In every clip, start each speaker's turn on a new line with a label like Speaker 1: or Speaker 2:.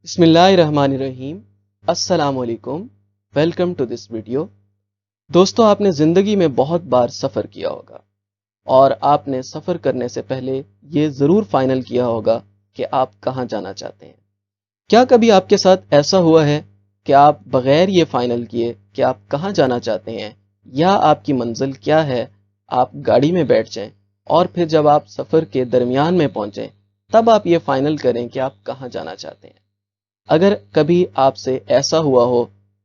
Speaker 1: بسم اللہ الرحمن الرحیم۔ السلام علیکم، ویلکم ٹو دس ویڈیو۔ دوستو، آپ نے زندگی میں بہت بار سفر کیا ہوگا اور آپ نے سفر کرنے سے پہلے یہ ضرور فائنل کیا ہوگا کہ آپ کہاں جانا چاہتے ہیں۔ کیا کبھی آپ کے ساتھ ایسا ہوا ہے کہ آپ بغیر یہ فائنل کیے کہ آپ کہاں جانا چاہتے ہیں یا آپ کی منزل کیا ہے، آپ گاڑی میں بیٹھ جائیں اور پھر جب آپ سفر کے درمیان میں پہنچیں تب آپ یہ فائنل کریں کہ آپ کہاں جانا چاہتے ہیں؟ اگر کبھی آپ سے ایسا ہوا ہو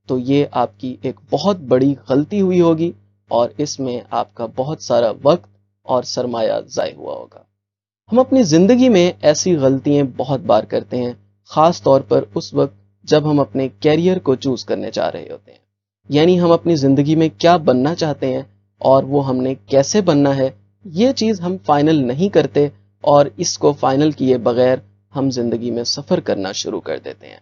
Speaker 1: تو یہ آپ کی ایک بہت بڑی غلطی ہوئی ہوگی اور اس میں آپ کا بہت سارا وقت اور سرمایہ ضائع ہوا ہوگا۔ ہم اپنی زندگی میں ایسی غلطیاں بہت بار کرتے ہیں، خاص طور پر اس وقت جب ہم اپنے کیریئر کو چوز کرنے جا رہے ہوتے ہیں، یعنی ہم اپنی زندگی میں کیا بننا چاہتے ہیں اور وہ ہم نے کیسے بننا ہے، یہ چیز ہم فائنل نہیں کرتے اور اس کو فائنل کیے بغیر ہم زندگی میں سفر کرنا شروع کر دیتے ہیں۔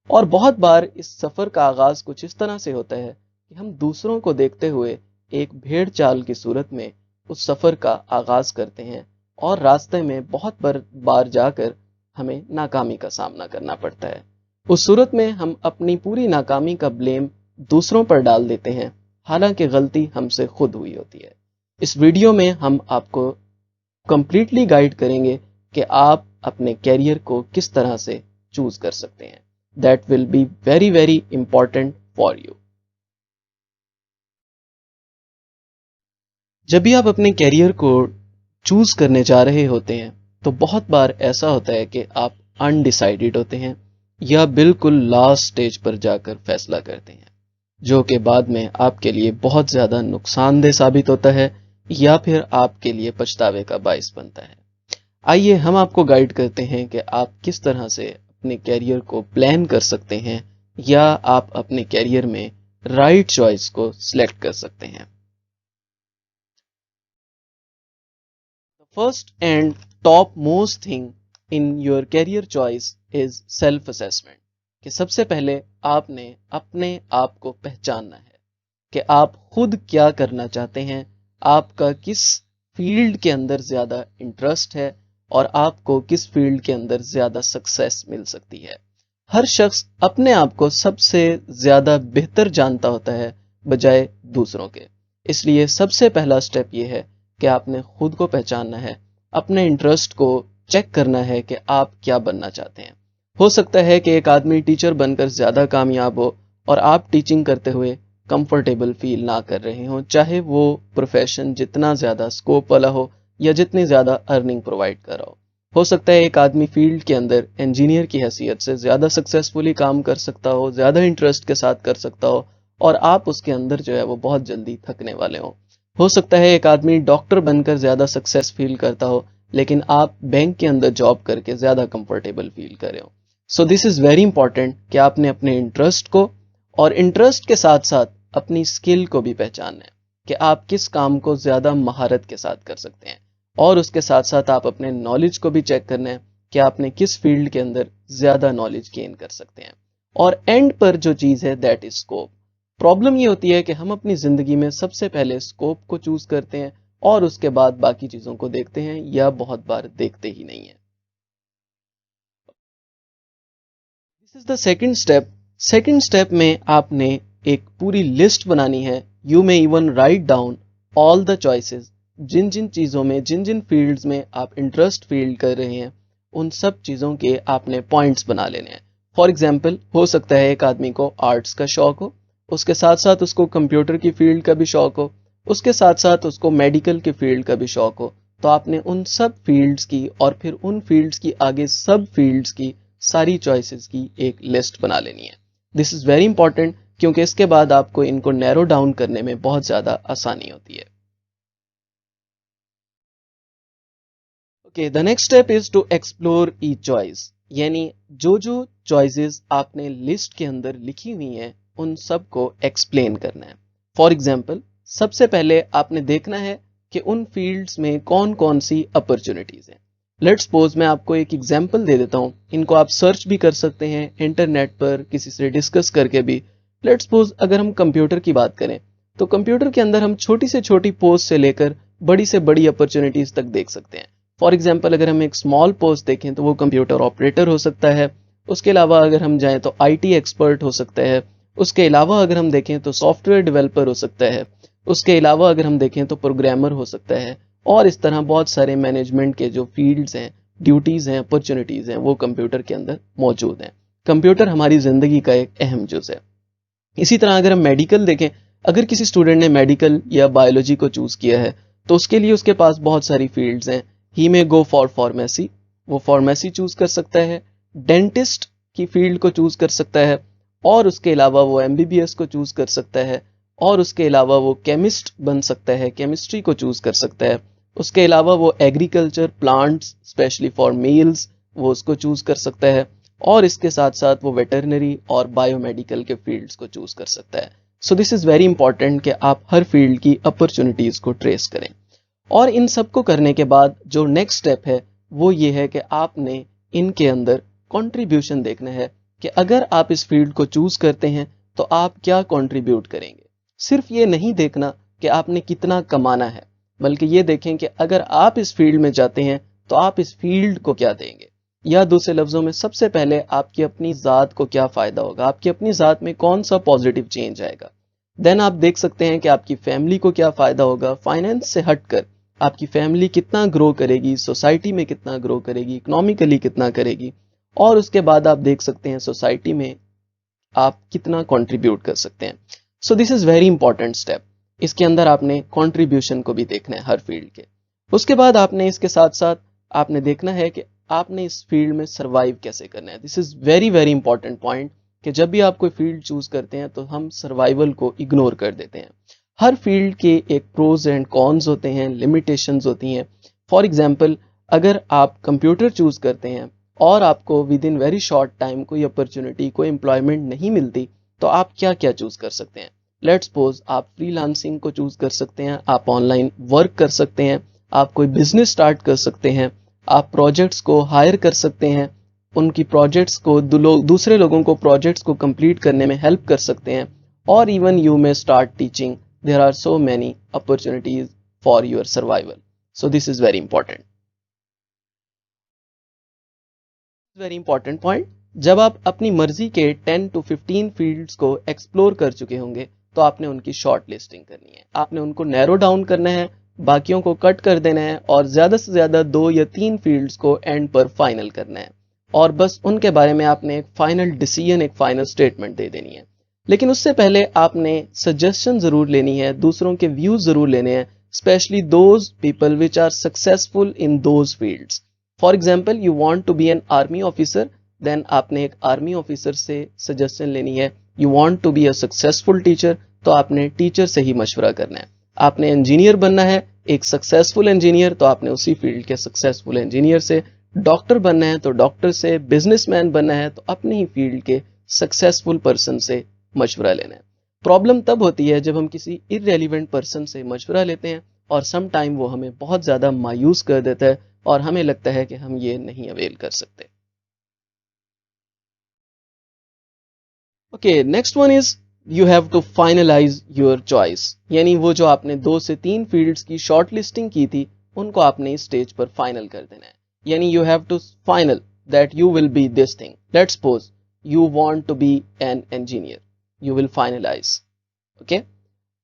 Speaker 1: اور بہت بار اس سفر کا آغاز کچھ اس طرح سے ہوتا ہے کہ ہم دوسروں کو دیکھتے ہوئے ایک بھیڑ چال کی صورت میں اس سفر کا آغاز کرتے ہیں اور راستے میں بہت بار جا کر ہمیں ناکامی کا سامنا کرنا پڑتا ہے۔ اس صورت میں ہم اپنی پوری ناکامی کا بلیم دوسروں پر ڈال دیتے ہیں، حالانکہ غلطی ہم سے خود ہوئی ہوتی ہے۔ اس ویڈیو میں ہم آپ کو کمپلیٹلی گائیڈ کریں گے کہ آپ اپنے کیریئر کو کس طرح سے چوز کر سکتے ہیں۔ That will be very very important for you۔ جب بھی آپ اپنے کیریئر کو چوز کرنے جا رہے ہوتے ہیں تو بہت بار ایسا ہوتا ہے کہ آپ انڈیسائیڈڈ ہوتے ہیں یا بالکل لاسٹ سٹیج پر جا کر فیصلہ کرتے ہیں، جو کہ بعد میں آپ کے لیے بہت زیادہ نقصان دہ ثابت ہوتا ہے یا پھر آپ کے لیے پچھتاوے کا باعث بنتا ہے۔ آئیے ہم آپ کو گائیڈ کرتے ہیں کہ آپ کس طرح سے اپنے کیریئر کو پلان کر سکتے ہیں یا آپ اپنے کیریئر میں رائٹ چوائس کو سلیکٹ کر سکتے ہیں۔ First and topmost thing in your career choice is self assessment, کہ سب سے پہلے آپ نے اپنے آپ کو پہچاننا ہے کہ آپ خود کیا کرنا چاہتے ہیں، آپ کا کس فیلڈ کے اندر زیادہ انٹرسٹ ہے اور آپ کو کس فیلڈ کے اندر زیادہ سکسیس مل سکتی ہے۔ ہر شخص اپنے آپ کو سب سے زیادہ بہتر جانتا ہوتا ہے بجائے دوسروں کے، اس لیے سب سے پہلا سٹیپ یہ ہے کہ آپ نے خود کو پہچاننا ہے، اپنے انٹرسٹ کو چیک کرنا ہے کہ آپ کیا بننا چاہتے ہیں۔ ہو سکتا ہے کہ ایک آدمی ٹیچر بن کر زیادہ کامیاب ہو اور آپ ٹیچنگ کرتے ہوئے کمفرٹیبل فیل نہ کر رہے ہوں، چاہے وہ پروفیشن جتنا زیادہ سکوپ والا ہو یا جتنی زیادہ ارننگ پرووائڈ کر رہا ہو سکتا ہے ایک آدمی فیلڈ کے اندر انجینئر کی حیثیت سے زیادہ سکسیسفلی کام کر سکتا ہو، زیادہ انٹرسٹ کے ساتھ کر سکتا ہو اور آپ اس کے اندر جو ہے وہ بہت جلدی تھکنے والے ہوں۔ ہو سکتا ہے ایک آدمی ڈاکٹر بن کر زیادہ سکسیس فیل کرتا ہو لیکن آپ بینک کے اندر جاب کر کے زیادہ کمفرٹیبل فیل کرے ہو۔ سو دس از ویری امپورٹنٹ کہ آپ نے اپنے انٹرسٹ کو اور انٹرسٹ کے ساتھ ساتھ اپنی اسکل کو بھی پہچاننا ہے کہ آپ کس کام کو زیادہ مہارت کے ساتھ کر سکتے ہیں، اور اس کے ساتھ ساتھ آپ اپنے نالج کو بھی چیک کرنا ہے کہ آپ نے کس فیلڈ کے اندر زیادہ نالج گین کر سکتے ہیں۔ اور اینڈ پر جو چیز ہے دیٹ از اسکوپ۔ پرابلم یہ ہوتی ہے کہ ہم اپنی زندگی میں سب سے پہلے اسکوپ کو چوز کرتے ہیں اور اس کے بعد باقی چیزوں کو دیکھتے ہیں یا بہت بار دیکھتے ہی نہیں ہیں۔ This is the second step. Second step میں آپ نے ایک پوری لسٹ بنانی ہے۔ You may even write down all the choices, جن جن چیزوں میں جن جن فیلڈز میں آپ انٹرسٹ فیل کر رہے ہیں ان سب چیزوں کے آپ نے پوائنٹس بنا لینے ہیں۔ فار ایگزامپل، ہو سکتا ہے ایک آدمی کو آرٹس کا شوق ہو، اس کے ساتھ ساتھ اس کو کمپیوٹر کی فیلڈ کا بھی شوق ہو، اس کے ساتھ ساتھ اس کو میڈیکل کی فیلڈ کا بھی شوق ہو، تو آپ نے ان سب فیلڈز کی اور پھر ان فیلڈز کی آگے سب فیلڈز کی ساری چوائسز کی ایک لسٹ بنا لینی ہے۔ دس از ویری امپورٹنٹ کیونکہ اس کے بعد آپ کو ان کو نیرو ڈاؤن کرنے میں بہت زیادہ آسانی ہوتی ہے۔ Okay, the next step is to explore each choice، یعنی جو چوائسز آپ نے لسٹ کے اندر لکھی ہوئی ہیں ان سب کو ایکسپلین کرنا ہے۔ فار ایگزامپل، سب سے پہلے آپ نے دیکھنا ہے کہ ان فیلڈز میں کون کون سی اپرچونٹیز ہیں۔ لیٹس سپوز میں آپ کو ایک ایگزامپل دے دیتا ہوں، ان کو آپ سرچ بھی کر سکتے ہیں انٹرنیٹ پر کسی سے ڈسکس کر کے بھی۔ لیٹس سپوز اگر ہم کمپیوٹر کی بات کریں تو کمپیوٹر کے اندر ہم چھوٹی سے چھوٹی پوسٹ سے لے کر بڑی سے بڑی اپرچونٹیز تک دیکھ سکتے ہیں۔ فار ایگزامپل، اگر ہم ایک اسمال پوسٹ دیکھیں تو وہ کمپیوٹر آپریٹر ہو سکتا ہے، اس کے علاوہ اگر ہم جائیں تو آئی ٹی ایکسپرٹ ہو سکتا ہے، اس کے علاوہ اگر ہم دیکھیں تو سافٹ ویئر ڈیولپر ہو سکتا ہے، اس کے علاوہ اگر ہم دیکھیں تو پروگرامر ہو سکتا ہے، اور اس طرح بہت سارے مینجمنٹ کے جو فیلڈز ہیں، ڈیوٹیز ہیں، اپرچونیٹیز ہیں، وہ کمپیوٹر کے اندر موجود ہیں۔ کمپیوٹر ہماری زندگی کا ایک اہم جز ہے۔ اسی طرح اگر ہم میڈیکل دیکھیں، اگر کسی اسٹوڈنٹ نے میڈیکل یا بایولوجی کو چوز کیا ہے تو اس کے لیے اس کے پاس بہت ساری فیلڈز ہیں۔ ہی میں گو فار فارمیسی، وہ فارمیسی چوز کر سکتا ہے، ڈینٹسٹ کی فیلڈ کو چوز کر سکتا ہے، اور اس کے علاوہ وہ ایم بی بی ایس کو چوز کر سکتا ہے، اور اس کے علاوہ وہ کیمسٹ بن سکتا ہے، کیمسٹری کو چوز کر سکتا ہے، اس کے علاوہ وہ agriculture, plants specially for males, وہ اس کو چوز کر سکتا ہے، اور اس کے ساتھ ساتھ وہ ویٹرنری اور بایو میڈیکل کے فیلڈز کو چوز کر سکتا ہے۔ سو دس از ویری امپورٹنٹ کہ آپ ہر فیلڈ کی اپرچونیٹیز کو ٹریس کریں، اور ان سب کو کرنے کے بعد جو نیکسٹ اسٹیپ ہے وہ یہ ہے کہ آپ نے ان کے اندر کنٹریبیوشن دیکھنا ہے کہ اگر آپ اس فیلڈ کو چوز کرتے ہیں تو آپ کیا کنٹریبیوٹ کریں گے۔ صرف یہ نہیں دیکھنا کہ آپ نے کتنا کمانا ہے، بلکہ یہ دیکھیں کہ اگر آپ اس فیلڈ میں جاتے ہیں تو آپ اس فیلڈ کو کیا دیں گے، یا دوسرے لفظوں میں سب سے پہلے آپ کی اپنی ذات کو کیا فائدہ ہوگا، آپ کی اپنی ذات میں کون سا پازیٹیو چینج آئے گا۔ دین آپ دیکھ سکتے ہیں کہ آپ کی فیملی کو کیا فائدہ ہوگا، فائنینس سے ہٹ کر آپ کی فیملی کتنا گرو کرے گی، سوسائٹی میں کتنا گرو کرے گی، اکنامکلی کتنا کرے گی، اور اس کے بعد آپ دیکھ سکتے ہیں سوسائٹی میں آپ کتنا کنٹریبیوٹ کر سکتے ہیں۔ سو this is very important step. اس کے اندر آپ نے کنٹریبیوشن کو بھی دیکھنا ہے ہر فیلڈ کے۔ اس کے بعد آپ نے اس کے ساتھ ساتھ آپ نے دیکھنا ہے کہ آپ نے اس فیلڈ میں سروائیو کیسے کرنا ہے۔ This is very very important point کہ جب بھی آپ کوئی فیلڈ چوز کرتے ہیں تو ہم سروائیول کو اگنور کر دیتے ہیں۔ ہر فیلڈ کے ایک پروز اینڈ کونز ہوتے ہیں، لمیٹیشنز ہوتی ہیں۔ فار ایگزامپل، اگر آپ کمپیوٹر چوز کرتے ہیں اور آپ کو with in very short time کوئی اپرچونیٹی، کوئی امپلائمنٹ نہیں ملتی تو آپ کیا کیا چوز کر سکتے ہیں۔ لیٹ سپوز آپ فری لانسنگ کو چوز کر سکتے ہیں، آپ آن لائن ورک کر سکتے ہیں، آپ کوئی بزنس سٹارٹ کر سکتے ہیں، آپ پروجیکٹس کو ہائر کر سکتے ہیں، ان کی پروجیکٹس کو دوسرے لوگوں کو پروجیکٹس کو کمپلیٹ کرنے میں ہیلپ کر سکتے ہیں، اور ایون یو میں start teaching. There are so many opportunities for your survival. So this is very important. Very important point, جب آپ اپنی مرضی کے 10 to 15 فیلڈز کو ایکسپلور کر چکے ہوں گے تو آپ نے ان کی شارٹ لسٹنگ کرنی ہے، آپ نے ان کو نیرو ڈاؤن کرنا ہے، باقیوں کو کٹ کر دینا ہے، اور زیادہ سے زیادہ 2 یا 3 فیلڈز کو اینڈ پر فائنل کرنا ہے، اور بس ان کے بارے میں آپ نے ایک فائنل ڈیسیژن، ایک فائنل اسٹیٹمنٹ دے دینی ہے۔ لیکن اس سے پہلے آپ نے سجیشن ضرور لینی ہے، دوسروں کے ویوز ضرور لینے ہیں، especially those people which are successful in those fields. For example, you want to be an army officer, then آپ نے ایک آرمی آفیسر سے سجیشن لینی ہے۔ You want to be a successful teacher, تو آپ نے ٹیچر سے ہی مشورہ کرنا ہے۔ آپ نے انجینئر بننا ہے، ایک سکسیسفل انجینئر، تو آپ نے اسی فیلڈ کے سکسیسفل انجینئر سے۔ ڈاکٹر بننا ہے تو ڈاکٹر سے، بزنس مین بننا ہے تو اپنی ہی فیلڈ کے سکسیسفل پرسن سے مشورہ لینا ہے۔ پرابلم تب ہوتی ہے جب ہم کسی ارریلیونٹ پرسن سے مشورہ لیتے ہیں اور سم ٹائم وہ ہمیں بہت زیادہ مایوس کر دیتا ہے اور ہمیں لگتا ہے کہ ہم یہ نہیں اویل کر سکتے۔ Okay, next one is you have to finalize your choice, یعنی وہ جو آپ نے 2 سے 3 فیلڈز کی شارٹ لسٹنگ کی تھی ان کو آپ نے اسٹیج پر فائنل کر دینا ہے۔ یعنی you have to final that you will be this thing. Let suppose you want to be an engineer, you will finalize, okay.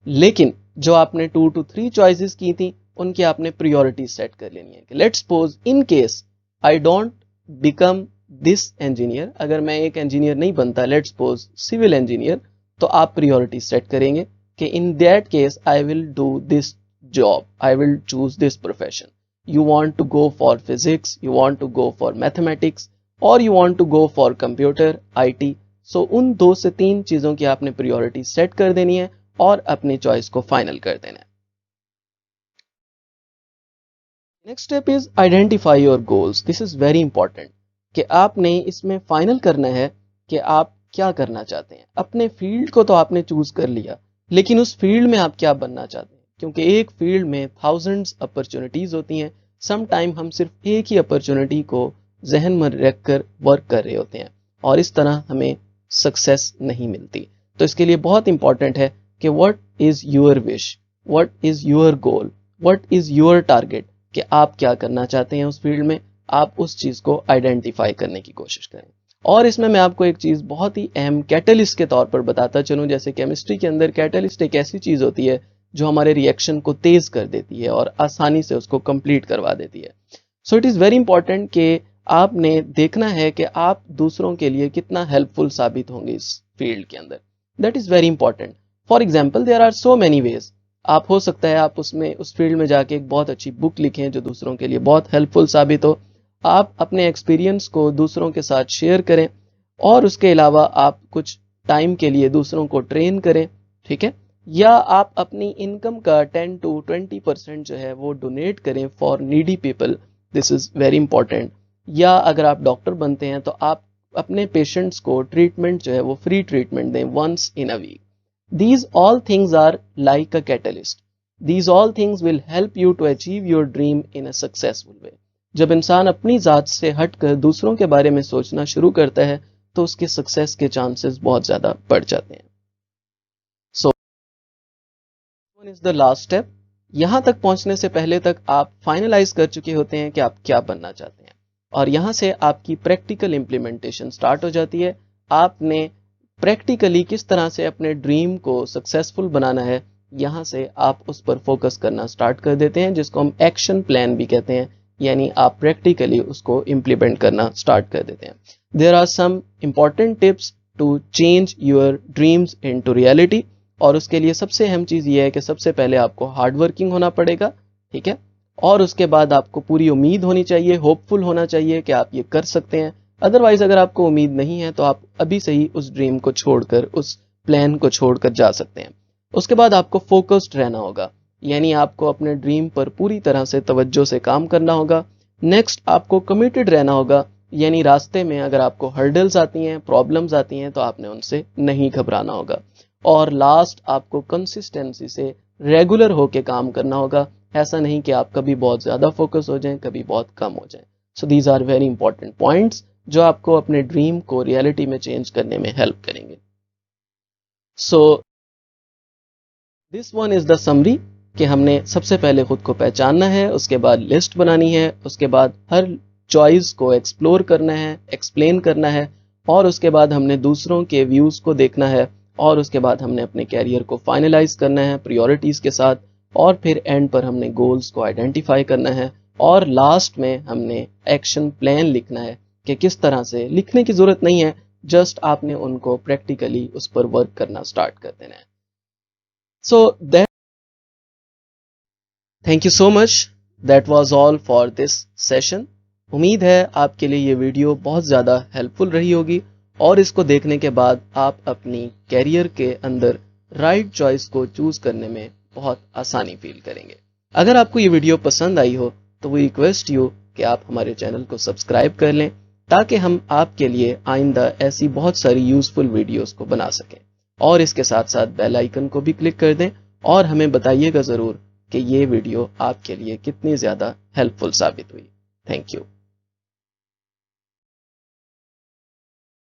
Speaker 1: لیکن جو آپ نے 2 to 3 چوائسیز کی تھیں ان کی آپ نے پریورٹی سیٹ کر لینی ہے کہ let suppose in case I don't become this engineer, اگر میں ایک انجینئر نہیں بنتا، لیٹ سپوز سول انجینئر، تو آپ پریورٹی سیٹ کریں گے کہ in that case I will do this job, I will choose this profession. You want to go for physics, you want to go for mathematics, اور you want to go for computer, I T. So ان 2 سے 3 چیزوں کی آپ نے priority set کر دینی ہے اور اپنی چوائس کو فائنل کر دینا ہے۔ Next step is identify your goals. This is very important کہ آپ نے اس میں فائنل کرنا ہے کہ آپ کیا کرنا چاہتے ہیں۔ اپنے فیلڈ کو تو آپ نے چوز کر لیا، لیکن اس فیلڈ میں آپ کیا بننا چاہتے ہیں، کیونکہ ایک فیلڈ میں تھاؤزنڈز اپرچونیٹیز ہوتی ہیں۔ سم ٹائم ہم صرف ایک ہی اپرچونیٹی کو ذہن میں رکھ کر ورک کر رہے ہوتے ہیں اور اس طرح ہمیں سکسیس نہیں ملتی۔ تو اس کے لیے بہت امپورٹنٹ ہے کہ what is your wish, what is your goal, what is your target، کہ آپ کیا کرنا چاہتے ہیں اس فیلڈ میں، آپ اس چیز کو آئیڈینٹیفائی کرنے کی کوشش کریں۔ اور اس میں آپ کو ایک چیز بہت ہی اہم کیٹلسٹ کے طور پر بتاتا چلوں، جیسے کیمسٹری کے اندر کیٹلسٹ ایک ایسی چیز ہوتی ہے جو ہمارے ریئیکشن کو تیز کر دیتی ہے اور آسانی سے اس کو کمپلیٹ کروا دیتی ہے. So it is very important کہ آپ نے دیکھنا ہے کہ آپ دوسروں کے لیے کتنا ہیلپ فل ثابت ہوں گے اس فیلڈ کے اندر. That is very important. For example there are so many ways. آپ ہو سکتا ہے آپ اس فیلڈ میں جا کے ایک بہت اچھی بک لکھیں جو دوسروں کے لیے بہت ہیلپ فل ثابت ہو. آپ اپنے ایکسپیرینس کو دوسروں کے ساتھ شیئر کریں، اور اس کے علاوہ آپ کچھ ٹائم کے لیے دوسروں کو ٹرین کریں، ٹھیک ہے، یا آپ اپنی انکم کا 10 to 20% جو ہے وہ ڈونیٹ کریں for needy people. This is very important. یا اگر آپ ڈاکٹر بنتے ہیں تو آپ اپنے پیشنٹس کو ٹریٹمنٹ جو ہے وہ فری ٹریٹمنٹ دیں once in a week. These all things are like a catalyst. These all things will help you to achieve your dream in a successful way. جب انسان اپنی ذات سے ہٹ کر دوسروں کے بارے میں سوچنا شروع کرتا ہے تو اس کے سکسیس کے چانسز بہت زیادہ بڑھ جاتے ہیں. So, one is the last step. یہاں تک پہنچنے سے پہلے تک آپ فائنلائز کر چکے ہوتے ہیں کہ آپ کیا بننا چاہتے ہیں، اور یہاں سے آپ کی پریکٹیکل امپلیمنٹیشن سٹارٹ ہو جاتی ہے. آپ نے پریکٹیکلی کس طرح سے اپنے ڈریم کو سکسیسفل بنانا ہے، یہاں سے آپ اس پر فوکس کرنا سٹارٹ کر دیتے ہیں، جس کو ہم ایکشن پلان بھی کہتے ہیں. یعنی آپ پریکٹیکلی اس کو امپلیمنٹ کرنا سٹارٹ کر دیتے ہیں. There are some important tips to change your dreams into reality. اور اس کے لیے سب سے اہم چیز یہ ہے کہ سب سے پہلے آپ کو ہارڈ ورکنگ ہونا پڑے گا، ٹھیک ہے، اور اس کے بعد آپ کو پوری امید ہونی چاہیے، ہوپ فل ہونا چاہیے کہ آپ یہ کر سکتے ہیں. ادروائز اگر آپ کو امید نہیں ہے تو آپ ابھی سے ہی اس ڈریم کو چھوڑ کر، اس پلان کو چھوڑ کر جا سکتے ہیں. اس کے بعد آپ کو فوکسڈ رہنا ہوگا، یعنی آپ کو اپنے ڈریم پر پوری طرح سے توجہ سے کام کرنا ہوگا. نیکسٹ آپ کو کمیٹڈ رہنا ہوگا، یعنی راستے میں اگر آپ کو ہرڈلز آتی ہیں، پرابلمز آتی ہیں تو آپ نے ان سے نہیں گھبرانا ہوگا. اور لاسٹ آپ کو کنسسٹنسی سے ریگولر ہو کے کام کرنا ہوگا. ایسا نہیں کہ آپ کبھی بہت زیادہ فوکس ہو جائیں، کبھی بہت کم ہو جائیں. So these are very important points جو آپ کو اپنے ڈریم کو ریئلٹی میں چینج کرنے میں ہیلپ کریں گے. سو this one is the summary کہ ہم نے سب سے پہلے خود کو پہچاننا ہے، اس کے بعد لسٹ بنانی ہے، اس کے بعد ہر چوائس کو ایکسپلور کرنا ہے، ایکسپلین کرنا ہے، اور اس کے بعد ہم نے دوسروں کے ویوز کو دیکھنا ہے، اور اس کے بعد ہم نے اپنے کیریئر کو فائنلائز کرنا ہے پریورٹیز کے ساتھ، اور پھر اینڈ پر ہم نے گولز کو آئیڈینٹیفائی کرنا ہے، اور لاسٹ میں ہم نے ایکشن پلان لکھنا ہے کہ کس طرح سے. لکھنے کی ضرورت نہیں ہے، جسٹ آپ نے ان کو پریکٹیکلی اس پر ورک کرنا سٹارٹ کر دینا ہے. So thank you so much. That was all for this session. امید ہے آپ کے لیے یہ ویڈیو بہت زیادہ ہیلپ فل رہی ہوگی، اور اس کو دیکھنے کے بعد آپ اپنی کیریئر کے اندر رائٹ چوائس کو چوز کرنے میں بہت آسانی فیل کریں گے. اگر آپ کو یہ ویڈیو پسند آئی ہو تو وی ریکویسٹ یو کہ آپ ہمارے چینل کو سبسکرائب کر لیں تاکہ ہم آپ کے لیے آئندہ ایسی بہت ساری یوزفل ویڈیوز کو بنا سکیں. اور اس کے ساتھ ساتھ بیل آئیکن کو بھی کلک کر دیں، اور ہمیں بتائیے گا ضرور کہ یہ ویڈیو آپ کے لیے کتنی زیادہ ہیلپ فل ثابت ہوئی. Thank you.